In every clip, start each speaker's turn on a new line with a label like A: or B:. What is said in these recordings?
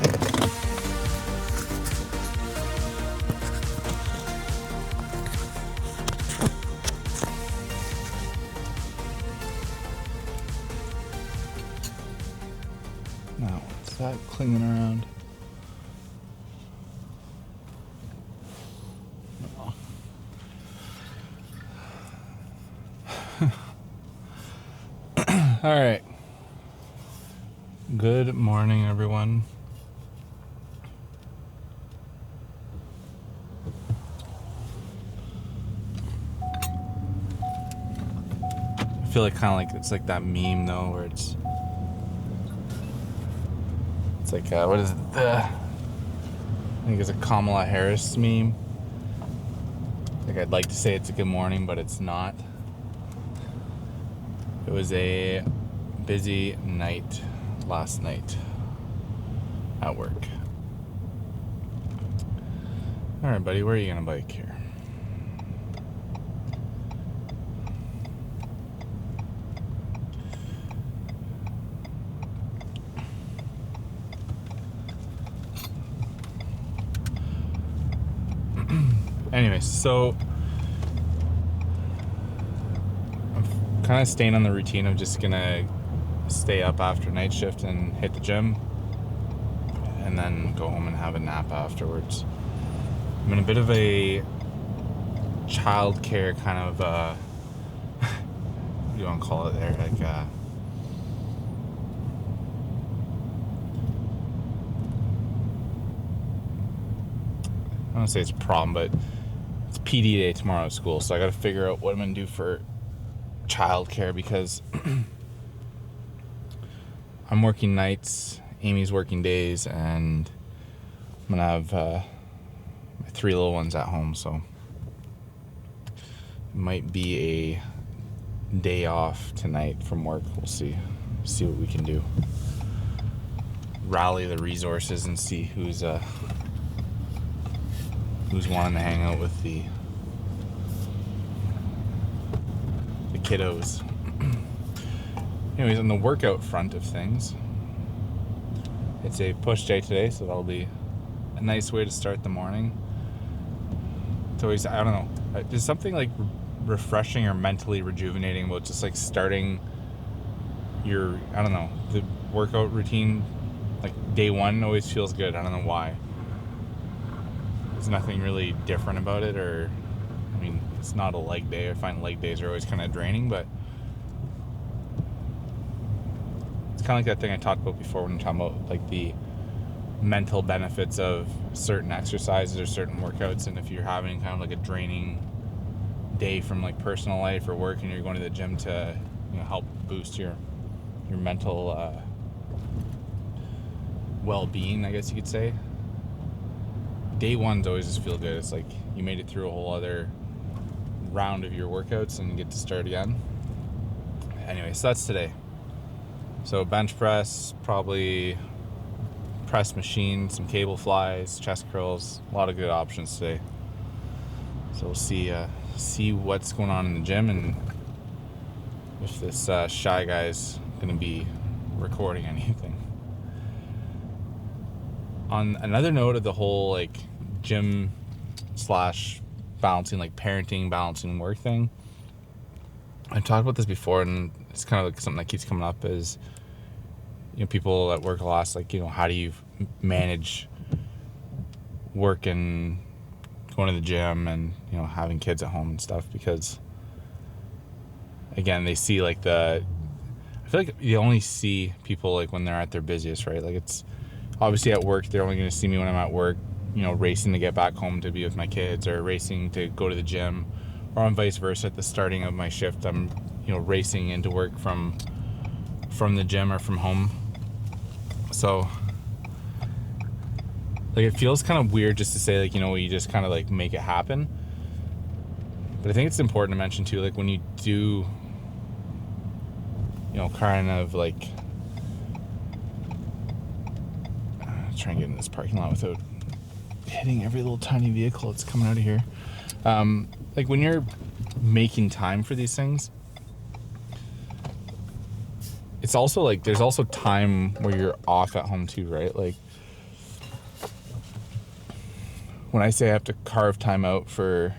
A: Now, what's that clinging around? All right. Good morning, everyone. I feel like it's like that meme though, where it's like what is it? I think it's a Kamala Harris meme. Like I'd like to say it's a good morning, but it's not. It was a busy night last night at work. All right, buddy, where are you gonna bike here? Anyways, so I'm kind of staying on the routine of just gonna stay up after night shift and hit the gym and then go home and have a nap afterwards. I'm in a bit of a childcare kind of what do you want to call it there, like I don't want to say it's a problem, but it's PD day tomorrow at school, so I got to figure out what I'm gonna do for childcare because I'm working nights, Amy's working days, and I'm gonna have my 3 little ones at home, so it might be a day off tonight from work. We'll see what we can do. Rally the resources and see who's wanting to hang out with the kiddos. Anyways, on the workout front of things, it's a push day today, so that'll be a nice way to start the morning. It's always, I don't know, there's something like refreshing or mentally rejuvenating about just like starting your, I don't know, the workout routine. Like day one always feels good. I don't know why. There's nothing really different about it, or I mean, it's not a leg day. I find leg days are always kind of draining, but it's kind of like that thing I talked about before when I'm talking about like the mental benefits of certain exercises or certain workouts. And if you're having kind of like a draining day from like personal life or work, and you're going to the gym to, you know, help boost your mental well-being, I guess you could say, day ones always just feel good. It's like you made it through a whole other round of your workouts and you get to start again. Anyway, so that's today. So bench press, probably press machine, some cable flies, chest curls, a lot of good options today. So we'll see what's going on in the gym and if this shy guy's gonna be recording anything. On another note of the whole like gym slash balancing, like parenting, balancing work thing, I've talked about this before, and it's kind of like something that keeps coming up is, you know, people at work a lot, like, you know, how do you manage work and going to the gym and, you know, having kids at home and stuff, because again, they see like I feel like you only see people like when they're at their busiest, right? Like it's obviously at work, they're only going to see me when I'm at work, you know, racing to get back home to be with my kids, or racing to go to the gym, or on vice versa. At the starting of my shift, I'm, you know, racing into work from the gym or from home. So like it feels kind of weird just to say like, you know, you just kind of like make it happen. But I think it's important to mention too, like when you do, you know, kind of like try and get in this parking lot without hitting every little tiny vehicle that's coming out of here. Like when you're making time for these things, it's also like there's also time where you're off at home too, right? Like when I say I have to carve time out for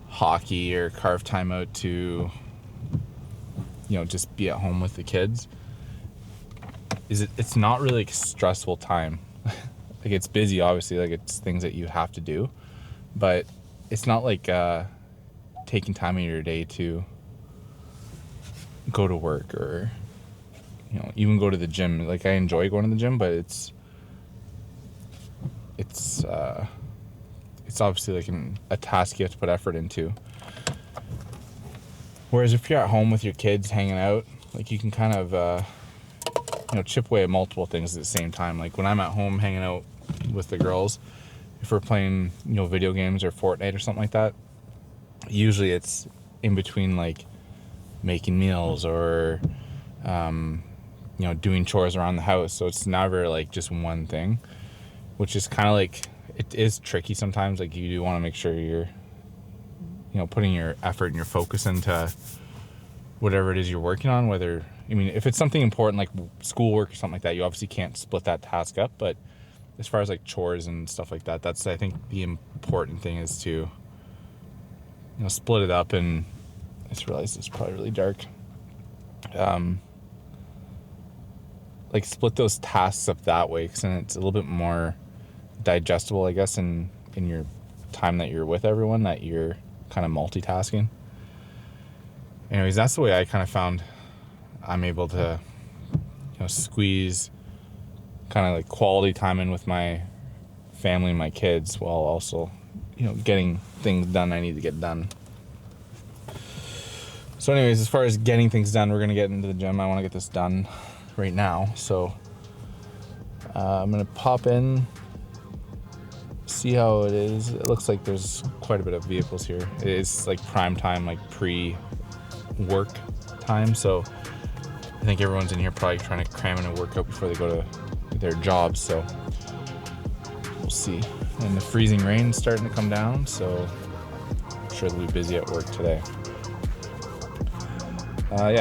A: hockey or carve time out to, just be at home with the kids, it's not really like stressful time. Like, it's busy, obviously, like it's things that you have to do, but it's not like taking time in your day to go to work or even go to the gym. Like, I enjoy going to the gym, but it's obviously like a task you have to put effort into. Whereas if you're at home with your kids hanging out, like, you can kind of chip away at multiple things at the same time. Like, when I'm at home hanging out with the girls, if we're playing video games or Fortnite or something like that, usually it's in between, like, making meals or doing chores around the house. So it's never like just one thing, which is kind of like, it is tricky sometimes. Like, you do want to make sure you're putting your effort and your focus into whatever it is you're working on. Whether, if it's something important like schoolwork or something like that, you obviously can't split that task up. But as far as like chores and stuff like that, that's, I think, the important thing is to split it up. And I just realized it's probably really dark. Like, split those tasks up that way, because then it's a little bit more digestible, I guess, in your time that you're with everyone, that you're kind of multitasking. Anyways, that's the way I kind of found I'm able to squeeze kind of like quality time in with my family and my kids, while also getting things done I need to get done. So anyways, as far as getting things done, we're gonna get into the gym. I want to get this done right now, so I'm gonna pop in, see how it is. It looks like there's quite a bit of vehicles here. It is like prime time, like pre-work time, so I think everyone's in here probably trying to cram in a workout before they go to their jobs, so we'll see. And the freezing rain's starting to come down, so I'm sure they'll be busy at work today.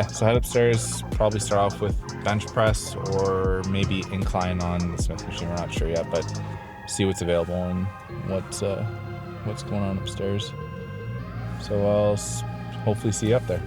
A: So head upstairs, probably start off with bench press or maybe incline on the Smith machine. We're not sure yet, but see what's available and what's going on upstairs. So I'll hopefully see you up there.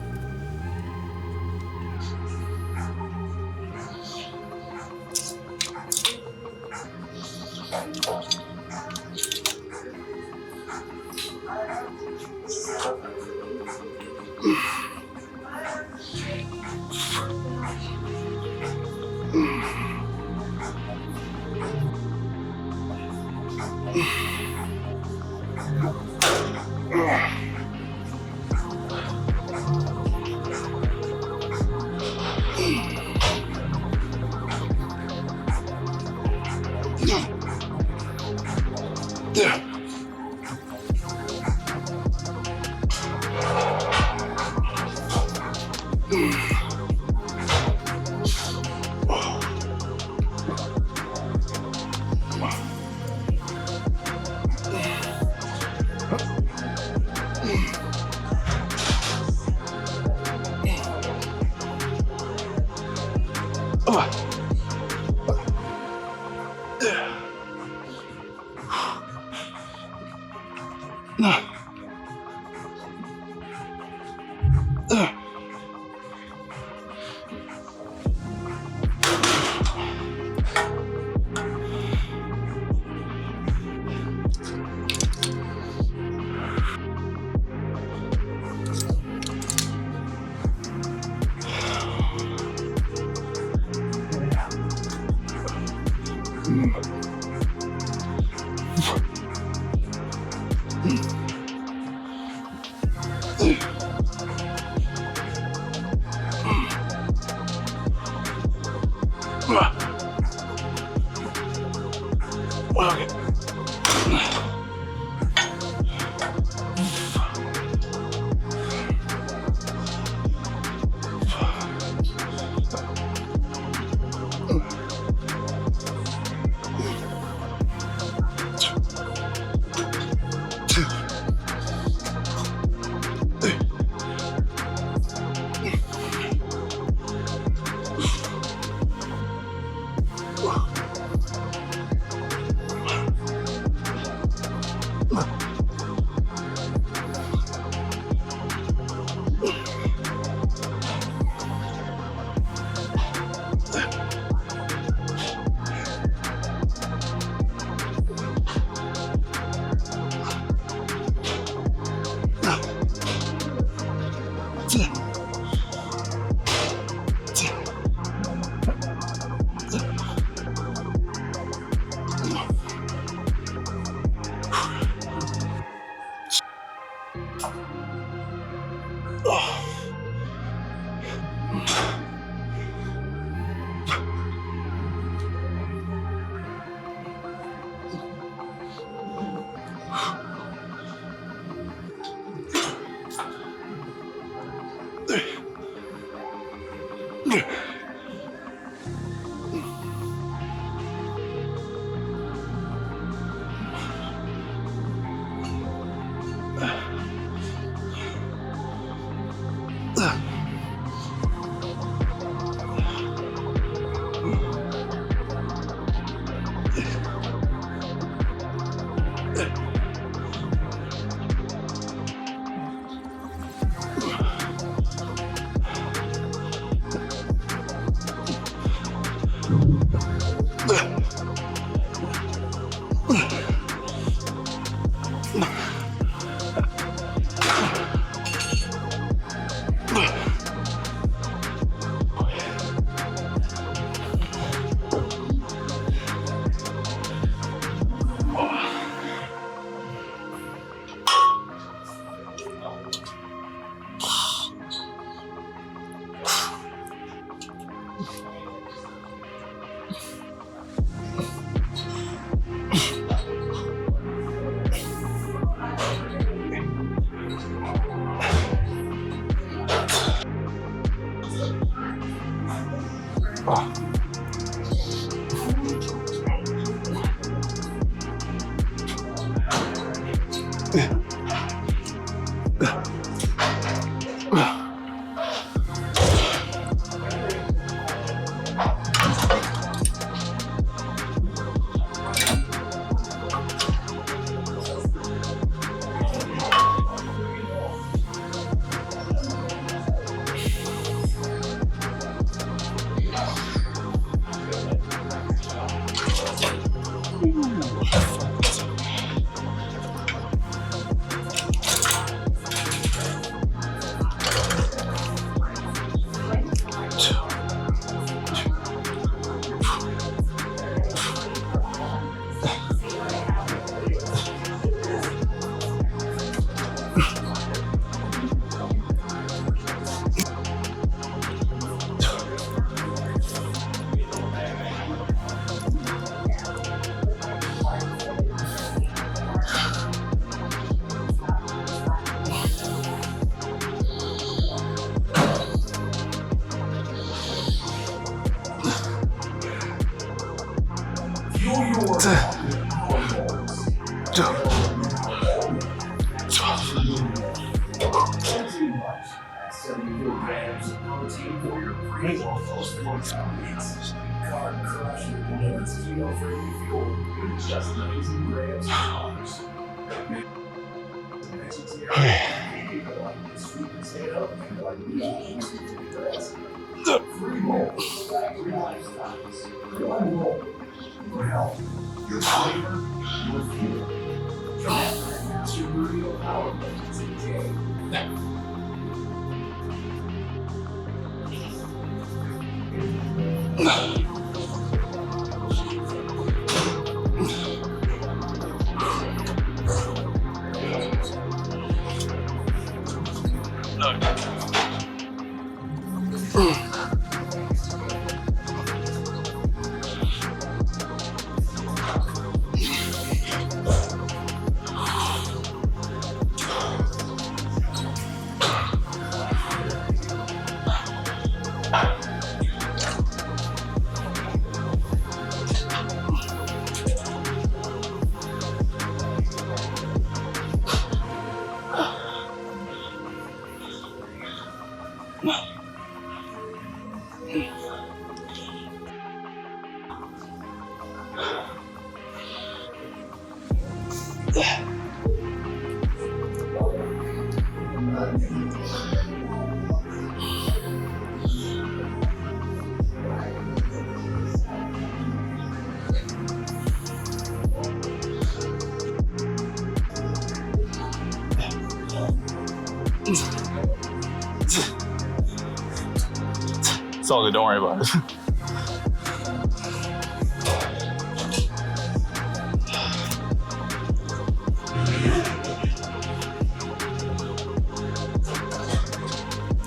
A: It's all good, don't worry about it.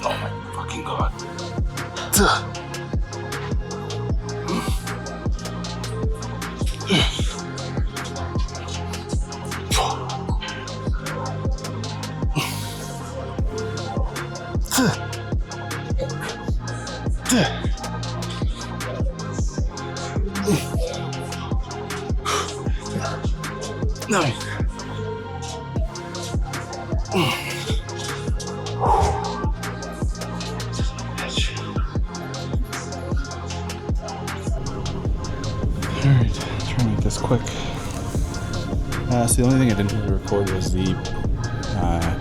A: Oh my fucking god. No. Alright, try to make this quick. So the only thing I didn't really record was the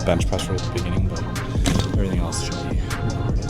A: bench press right at the beginning, but everything else should be recorded.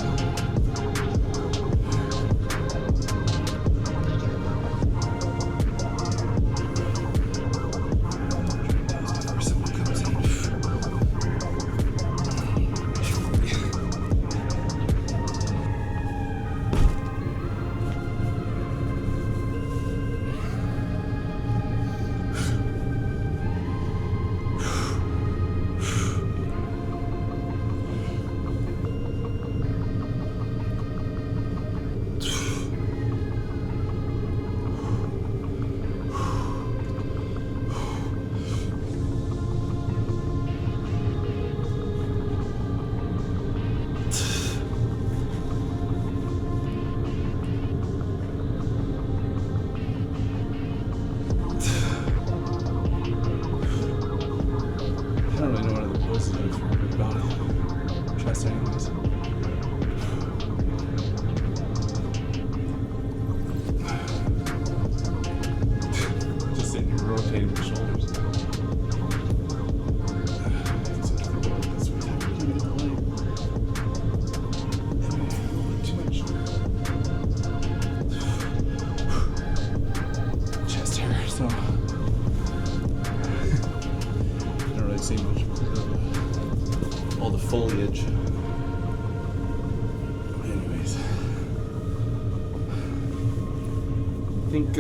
A: rotating the shoulders. Chest hair, so don't really see much because of all the foliage. Anyways, I think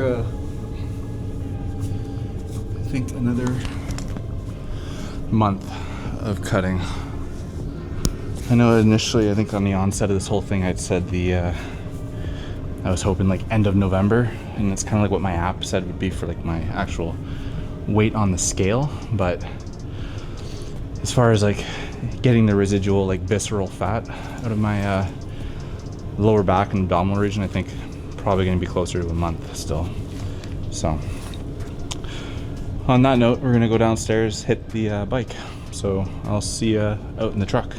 A: another month of cutting. I know initially, I think on the onset of this whole thing, I'd said I was hoping like end of November, and it's kind of like what my app said would be for like my actual weight on the scale. But as far as like getting the residual like visceral fat out of my lower back and abdominal region, I think probably going to be closer to a month still. So on that note, we're going to go downstairs, hit the bike. So I'll see you out in the truck.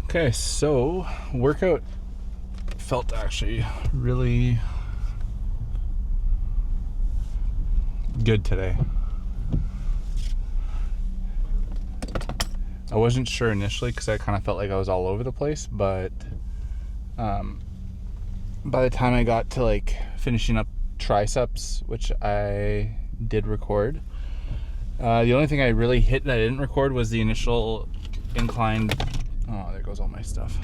A: Okay, so workout felt actually really good today. I wasn't sure initially because I kind of felt like I was all over the place, but by the time I got to like finishing up triceps, which I did record, the only thing I really hit that I didn't record was the initial incline. Oh, there goes all my stuff.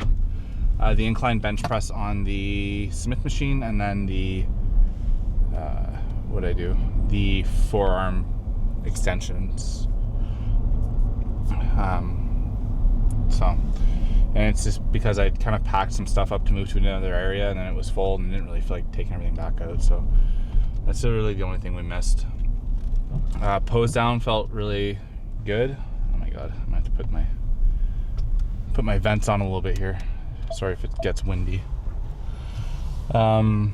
A: The incline bench press on the Smith machine, and then the the forearm extensions. And it's just because I kind of packed some stuff up to move to another area, and then it was full and didn't really feel like taking everything back out. So that's really the only thing we missed. Pose down felt really good. Oh my god, I'm gonna have to put my vents on a little bit here. Sorry if it gets windy. I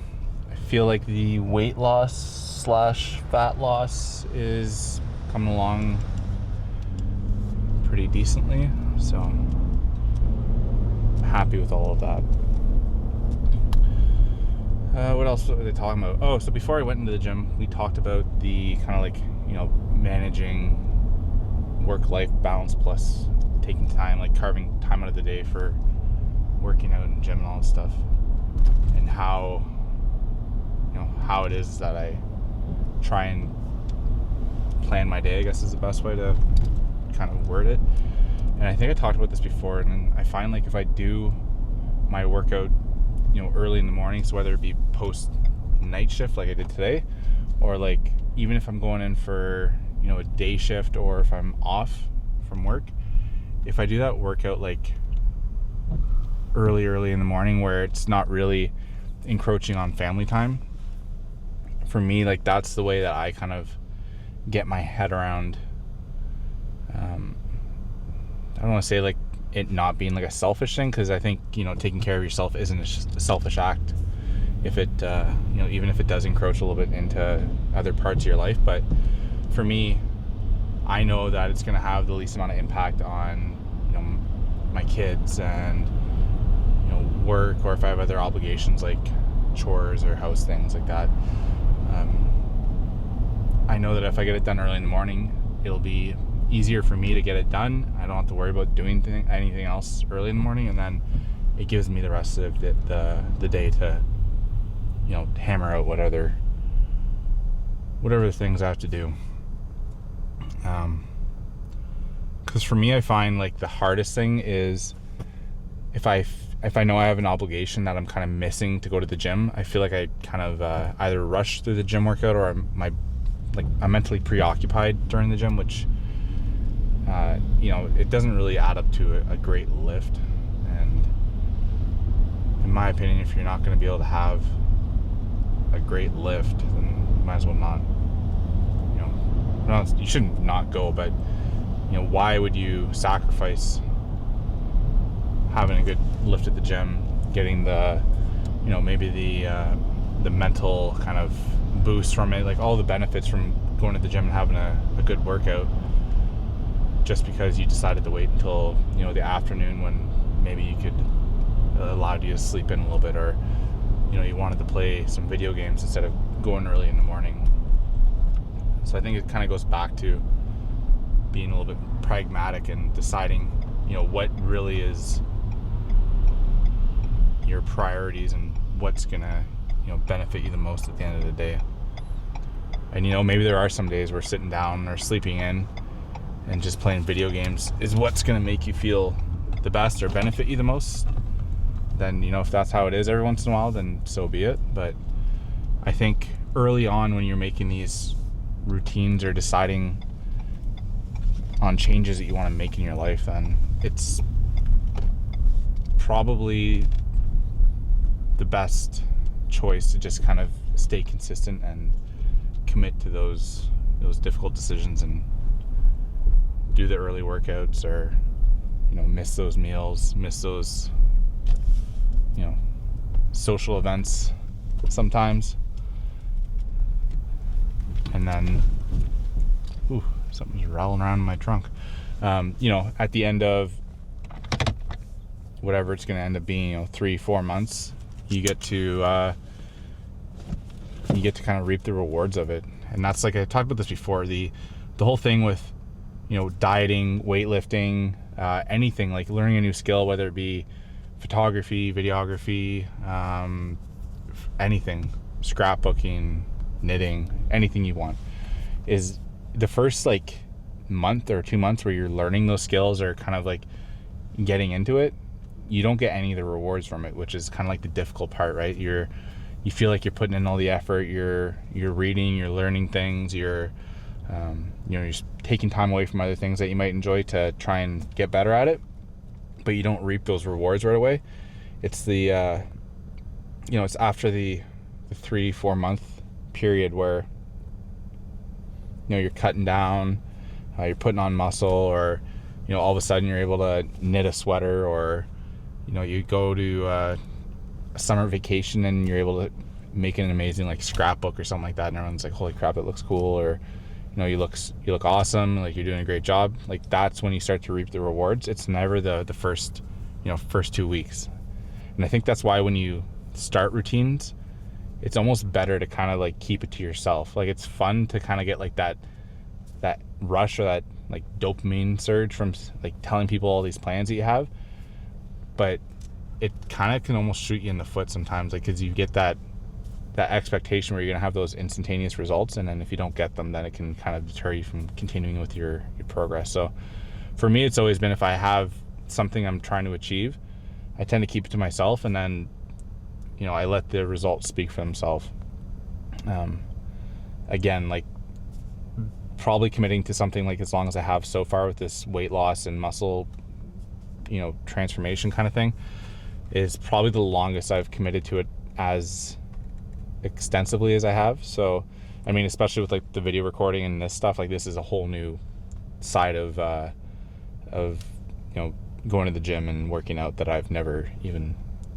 A: feel like the weight loss / fat loss is coming along pretty decently, so I'm happy with all of that. What else were they talking about? Oh, so before I went into the gym, we talked about the kind of like, managing work-life balance plus taking time, like carving time out of the day for working out in the gym and all that stuff, and how it is that I try and plan my day, I guess is the best way to kind of word it. And I think I talked about this before, and I find like if I do my workout early in the morning, so whether it be post night shift like I did today, or like even if I'm going in for a day shift, or if I'm off from work, if I do that workout like early in the morning where it's not really encroaching on family time, for me, like that's the way that I kind of get my head around I don't want to say like it not being like a selfish thing, because I think taking care of yourself isn't a selfish act if it even if it does encroach a little bit into other parts of your life. But for me, I know that it's going to have the least amount of impact on my kids and work, or if I have other obligations like chores or house things like that. I know that if I get it done early in the morning, it'll be easier for me to get it done. I don't have to worry about doing anything else early in the morning, and then it gives me the rest of the day to hammer out whatever things I have to do. Because for me, I find like the hardest thing is if if I know I have an obligation that I'm kind of missing to go to the gym, I feel like I kind of either rush through the gym workout, or I'm mentally preoccupied during the gym, which it doesn't really add up to a great lift. And in my opinion, if you're not going to be able to have a great lift, then you might as well not. You shouldn't not go, but why would you sacrifice having a good lift at the gym, getting the maybe the mental kind of boost from it, like all the benefits from going to the gym and having a good workout, just because you decided to wait until the afternoon when maybe you could allowed you to sleep in a little bit, or you wanted to play some video games instead of going early in the morning. So I think it kind of goes back to being a little bit pragmatic and deciding what really is your priorities and what's gonna benefit you the most at the end of the day. And maybe there are some days where sitting down or sleeping in and just playing video games is what's gonna make you feel the best or benefit you the most. Then if that's how it is every once in a while, then so be it. But I think early on, when you're making these routines or deciding on changes that you want to make in your life, then it's probably the best choice to just kind of stay consistent and commit to those difficult decisions, and do the early workouts, or miss those meals, miss those social events sometimes. And then something's rattling around in my trunk. At the end of whatever it's going to end up being, 3-4 months, you get to kind of reap the rewards of it. And that's, like I talked about this before, the whole thing with dieting, weightlifting, anything, like learning a new skill, whether it be photography, videography, anything, scrapbooking, knitting, anything you want, is the first month or 2 months where you're learning those skills or kind of like getting into it. You don't get any of the rewards from it, which is kind of like the difficult part, right? You feel like you're putting in all the effort, you're reading, you're learning things, you're taking time away from other things that you might enjoy to try and get better at it, but you don't reap those rewards right away. It's it's after the 3-4 month period where you're cutting down, you're putting on muscle, or all of a sudden you're able to knit a sweater, or you go to a summer vacation and you're able to make an amazing scrapbook or something like that, and everyone's like, holy crap, it looks cool, or you look awesome, like you're doing a great job. Like, that's when you start to reap the rewards. It's never the first 2 weeks. And I think that's why when you start routines, it's almost better to kind of keep it to yourself. Like, it's fun to kind of get that rush or that dopamine surge from telling people all these plans that you have, but it kind of can almost shoot you in the foot sometimes, because you get that expectation where you're gonna have those instantaneous results, and then if you don't get them, then it can kind of deter you from continuing with your progress. So for me, it's always been, if I have something I'm trying to achieve, I tend to keep it to myself, and then I let the results speak for themselves. Again, probably committing to something as long as I have so far with this weight loss and muscle transformation kind of thing, is probably the longest I've committed to it as extensively as I have. So I mean, especially with the video recording and this stuff, this is a whole new side of going to the gym and working out that I've never even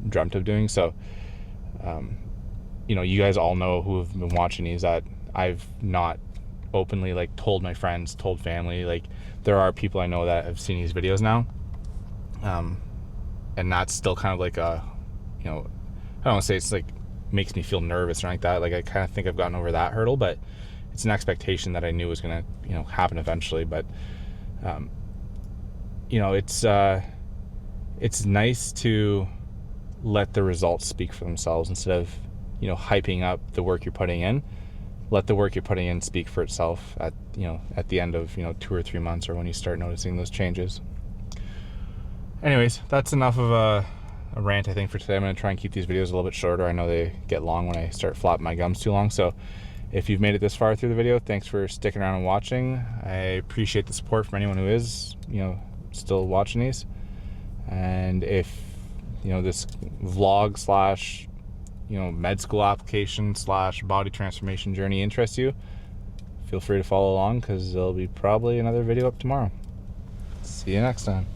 A: dreamt of doing. So you guys all know, who have been watching these, that I've not openly told my friends, told family. There are people I know that have seen these videos now, and that's still kind of a I don't want to say it's makes me feel nervous or anything like that. I kind of think I've gotten over that hurdle, but it's an expectation that I knew was gonna happen eventually. But it's nice to let the results speak for themselves instead of hyping up the work you're putting in. Let the work you're putting in speak for itself at the end of 2 or 3 months, or when you start noticing those changes. Anyways, that's enough of rant, I think, for today. I'm going to try and keep these videos a little bit shorter. I know they get long when I start flapping my gums too long. So if you've made it this far through the video, thanks for sticking around and watching. I appreciate the support from anyone who is, still watching these. And if, this vlog slash, med school application slash body transformation journey interests you, feel free to follow along, because there'll be probably another video up tomorrow. See you next time.